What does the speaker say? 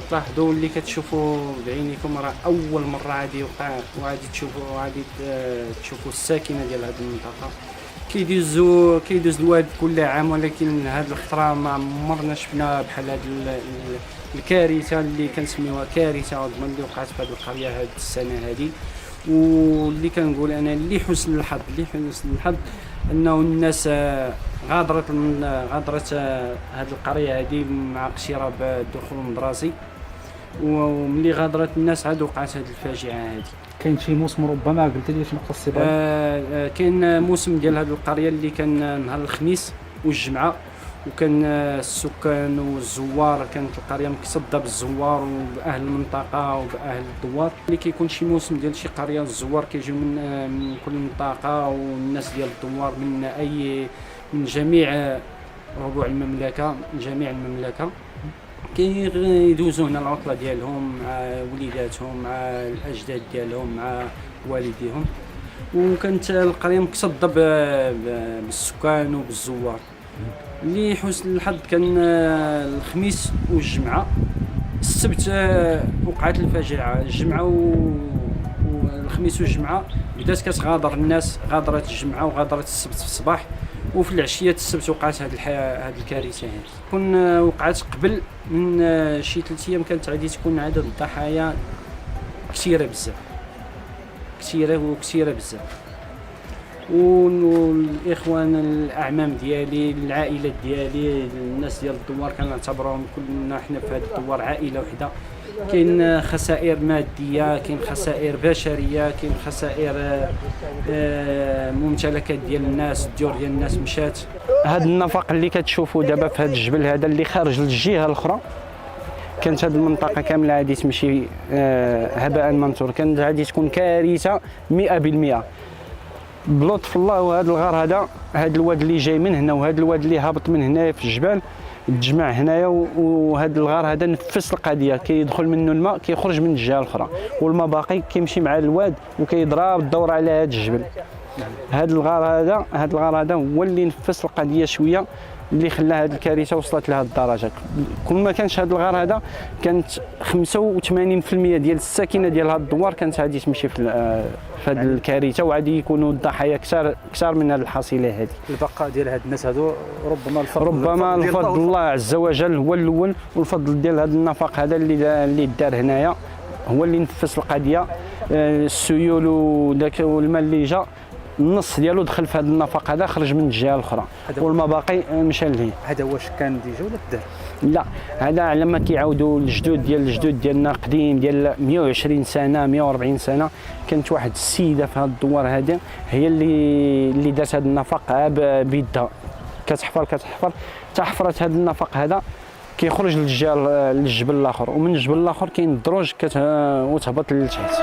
كتلاحظوا اللي كتشوفوا بعينيكم راه اول مره غادي يوقع، وغادي تشوفوا الساكنه ديال هذه المنطقه. كيدوز الواد كل عام، ولكن هذه الخطره ما عمرنا شفنا بحال هذه الكارثه اللي كنسميوها كارثه عظمى اللي وقعت في هذه القريه هذه السنه هذه. واللي كنقول انا اللي حسن الحظ انه الناس غادرت هذه القريه هذه مع اقتراب الدخول المدرسي، وملي غادرت الناس عاد وقعت هذه الفاجعه هذه. كاين شي موسم ربما قلت لي شنو خاص كاين موسم ديال هذه القريه اللي كان نهار الخميس والجمعه، وكان السكان والزوار، كانت القريه مكصده بالزوار وباهل المنطقه وباهل الدوار. اللي كيكون شي موسم ديال شي قريه الزوار كيجيو من كل منطقه، والناس ديال الدوار من جميع ربوع المملكه، من جميع المملكه كيدوزوا هنا العطله ديالهم مع وليداتهم، مع الاجداد ديالهم، مع والديهم. وكانت القريه مكصده بالسكان وبالزوار. اللي حسن الحظ كان الخميس والجمعه. السبت وقعت الفاجعه. الجمعه والخميس والجمعه بدات كتغادر الناس، غادرت الجمعه وغادرت السبت في الصباح، وفي العشيه السبت وقعت هذه الكارثه هذه. كون وقعت قبل من شي 3 ايام كانت غادي تكون عدد الضحايا كثيره بزاف، كثيره بزاف. والاخوان الاعمام ديالي، العائلات ديالي، الناس ديال الدوار كنعتبروهم كلنا حنا في هذا الدوار عائله وحده. كاين خسائر ماديه، كاين خسائر بشريه، كاين خسائر ممتلكات ديال الناس، الديور ديال الناس مشات. هذا النفق اللي كتشوفوا دابا في هذا الجبل هذا اللي خارج للجهه الاخرى، كانت هذه المنطقه كامله غادي تمشي هباء منثور، كانت غادي تكون كارثه 100%. بلطف الله وهذا الغار هذا الواد اللي جاي من هنا وهذا الواد اللي هابط من هنا في الجبال تجمع هنايا، وهذا الغار هذا نفس القضيه، كيدخل منه الماء كيخرج من الجهه الاخرى، والماء باقي كيمشي مع الواد وكيضرب الدور على هذا الجبل. هذا الغار هذا هو اللي نفس القضيه شويه، اللي خلى هذه الكارثه وصلت لهذه الدرجه. كل ما كانش هذا الغار هذا كانت 85% ديال الساكنه ديال هذا الدوار كانت غادي تمشي في هذه الكارثه، وغادي يكونوا الضحايا كثار من هذه الحصيله هذه. البقاء ديال هاد الناس هذو ربما الفضل الله عز وجل هو الاول، والفضل ديال هذا النفق هذا اللي دار هنايا هو اللي نفس القضيه. السيول وداك والماء اللي جا النص ديالو دخل في هذا النفق هذا، خرج من الجهه الاخرى، والماء باقي مشى لهيه. هذا واش كان ديجا ولا دار؟ لا، هذا على ما كيعاودوا الجدود ديالنا قديم ديال 120 سنه 140 سنه. كانت واحد السيده في هذا الدوار هذا هي اللي دارت هذا النفق بيدها، كتحفر حفرت هذا النفق هذا كيخرج للجبل الاخر، ومن الجبل الاخر كاين الدروج وتهبط للتحت.